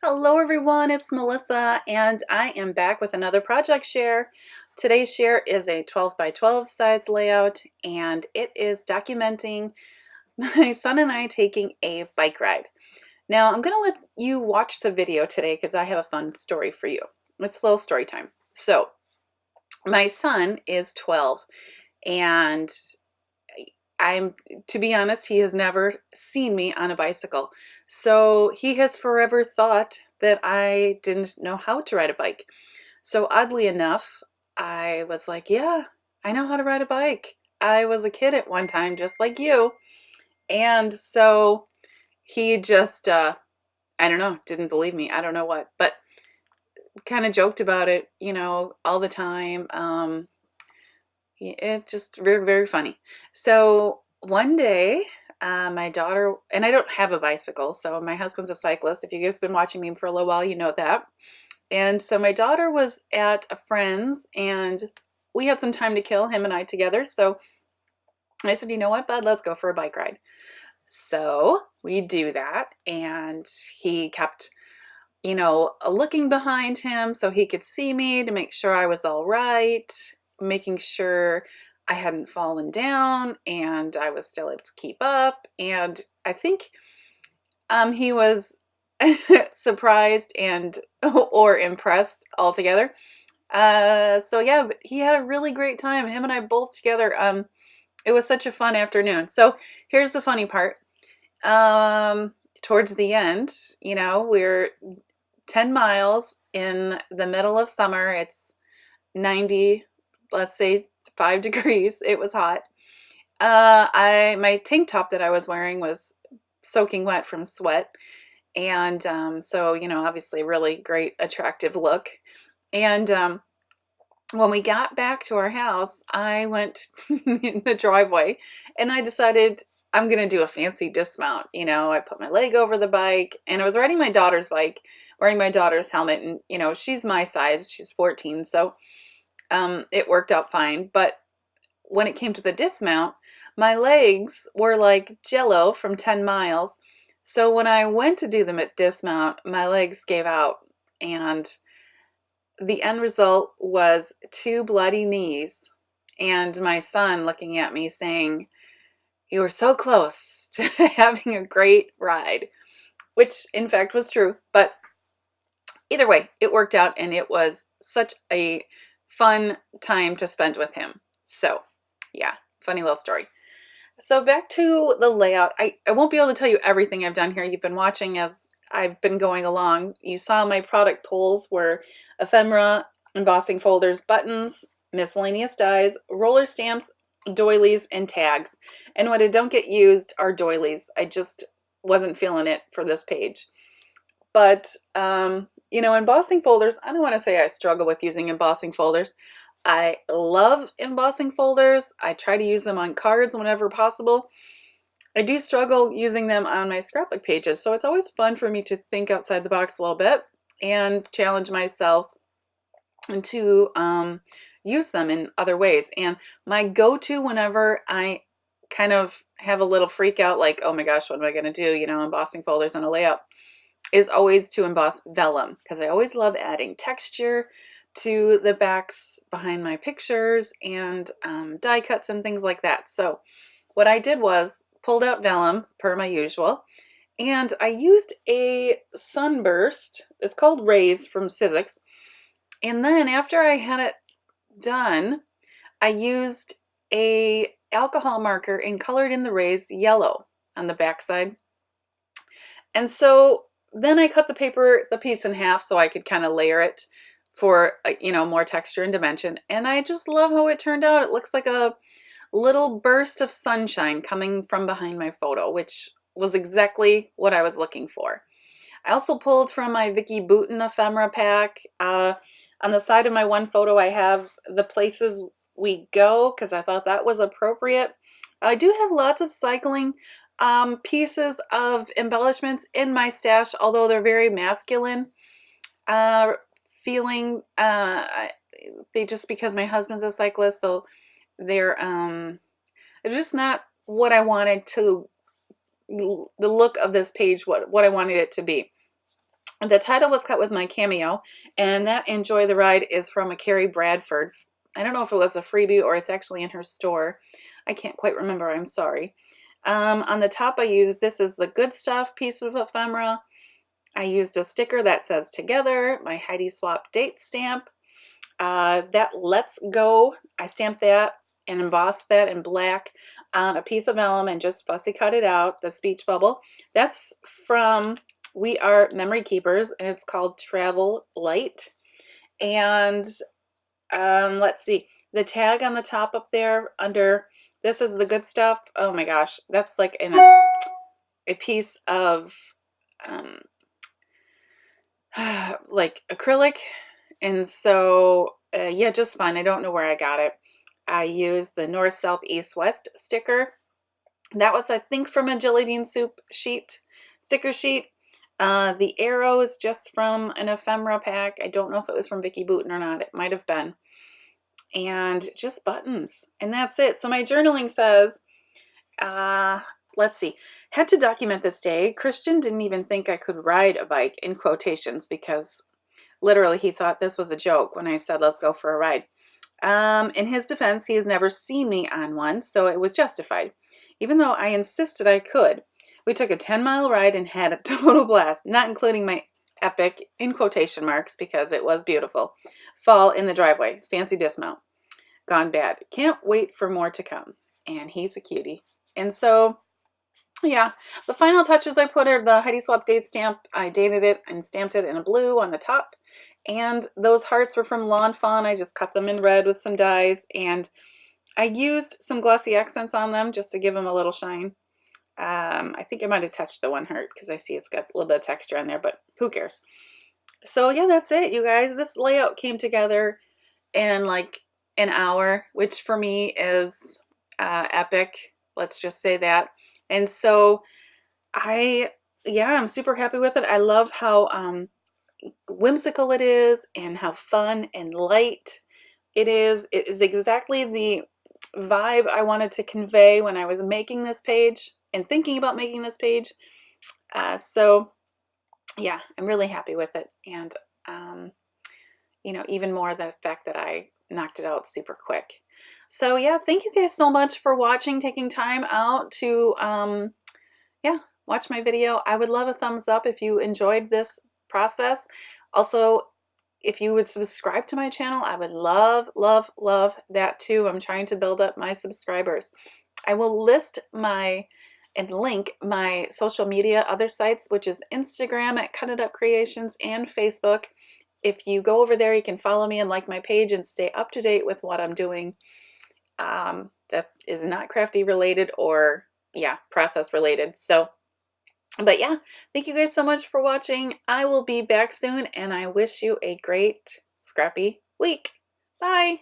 Hello everyone, it's Melissa and I am back with another project share. Today's share is a 12 by 12 size layout and it is documenting my son and I taking a bike ride. Now I'm going to let you watch the video today because I have a fun story for you. It's a little story time. So my son is 12 and to be honest, he has never seen me on a bicycle. So he has forever thought that I didn't know how to ride a bike. So oddly enough, I was like, yeah, I know how to ride a bike. I was a kid at one time, just like you. And so he just, I don't know, didn't believe me. I don't know what, but kind of joked about it, all the time. It just very, very funny. So one day, my daughter, and I don't have a bicycle, so my husband's a cyclist. If you guys have been watching me for a little while, you know that. And so my daughter was at a friend's and we had some time to kill, him and I together. So I said, you know what, bud, let's go for a bike ride. So we do that. And he kept, looking behind him so he could see me to make sure I was all right, making sure I hadn't fallen down and I was still able to keep up. And I think he was surprised and or impressed altogether. So yeah, but he had a really great time. Him and I both together. It was such a fun afternoon. So here's the funny part. Towards the end, we're 10 miles in the middle of summer. It's 90, let's say 5 degrees. It was hot. My tank top that I was wearing was soaking wet from sweat. And so, obviously really great, attractive look. And when we got back to our house, I went in the driveway and I decided I'm going to do a fancy dismount. I put my leg over the bike and I was riding my daughter's bike, wearing my daughter's helmet. And, she's my size. She's 14. So it worked out fine. But when it came to the dismount, my legs were like jello from 10 miles. So when I went to do the dismount, my legs gave out and the end result was 2 bloody knees and my son looking at me saying, "You were so close to having a great ride," which in fact was true. But either way, it worked out and it was such a fun time to spend with him. So yeah, funny little story. So back to the layout. I won't be able to tell you everything I've done here. You've been watching as I've been going along. You saw my product pulls were ephemera, embossing folders, buttons, miscellaneous dies, roller stamps, doilies, and tags. And when I don't get used are doilies. I just wasn't feeling it for this page. But, embossing folders, I don't want to say I struggle with using embossing folders. I love embossing folders. I try to use them on cards whenever possible. I do struggle using them on my scrapbook pages, so it's always fun for me to think outside the box a little bit and challenge myself to use them in other ways. And my go-to whenever I kind of have a little freak out, like, oh my gosh, what am I going to do? Embossing folders on a layout, is always to emboss vellum because I always love adding texture to the backs behind my pictures and die cuts and things like that. So what I did was pulled out vellum per my usual, and I used a sunburst. It's called Rays from Sizzix. And then after I had it done, I used a alcohol marker and colored in the rays yellow on the backside. And so then I cut the piece in half so I could kind of layer it for, more texture and dimension. And I just love how it turned out. It looks like a little burst of sunshine coming from behind my photo, which was exactly what I was looking for. I also pulled from my Vicky Boutin ephemera pack. On the side of my one photo, I have the places we go because I thought that was appropriate. I do have lots of cycling pieces of embellishments in my stash, although they're very masculine feeling. They just because my husband's a cyclist, so they're just not what I wanted to, the look of this page, what I wanted it to be. The title was cut with my cameo, and that Enjoy the Ride is from a Carrie Bradford. I don't know if it was a freebie or it's actually in her store. I can't quite remember, I'm sorry. On the top I used, this is the Good Stuff piece of ephemera. I used a sticker that says Together, my Heidi Swap date stamp. That Let's Go, I stamped that and embossed that in black on a piece of vellum and just fussy cut it out, the speech bubble. That's from We Are Memory Keepers, and it's called Travel Light. And let's see, the tag on the top up there under, this is the Good Stuff. Oh my gosh, that's like in a piece of like acrylic. And so, yeah, just fun. I don't know where I got it. I used the North, South, East, West sticker. That was, I think, from a Jelly Bean Soup sheet, sticker sheet. The arrow is just from an ephemera pack. I don't know if it was from Vicky Bouton or not. It might have been. And just buttons. And that's it. So my journaling says, let's see. Had to document this day. Christian didn't even think I could ride a bike, in quotations, because literally he thought this was a joke when I said, let's go for a ride. In his defense, he has never seen me on one, so it was justified. Even though I insisted I could. We took a 10-mile ride and had a total blast, not including my epic, in quotation marks, because it was beautiful, fall in the driveway. Fancy dismount. Gone bad. Can't wait for more to come. And he's a cutie. And so, yeah, the final touches I put are the Heidi Swap date stamp. I dated it and stamped it in a blue on the top. And those hearts were from Lawn Fawn. I just cut them in red with some dyes. And I used some glossy accents on them just to give them a little shine. I think I might have touched the one heart because I see it's got a little bit of texture on there, but who cares? So yeah, that's it, you guys. This layout came together in like an hour, which for me is epic. Let's just say that. And so I'm super happy with it. I love how whimsical it is and how fun and light it is. It is exactly the vibe I wanted to convey when I was making this page and thinking about making this page. So yeah, I'm really happy with it. And, even more the fact that I knocked it out super quick. So yeah, thank you guys so much for watching, taking time out to, watch my video. I would love a thumbs up if you enjoyed this process. Also, if you would subscribe to my channel, I would love, love, love that too. I'm trying to build up my subscribers. I will list and link my social media, other sites, which is Instagram at Cut It Up Creations and Facebook. If you go over there, you can follow me and like my page and stay up to date with what I'm doing. That is not crafty related or process related. So, but yeah, thank you guys so much for watching. I will be back soon and I wish you a great scrappy week. Bye.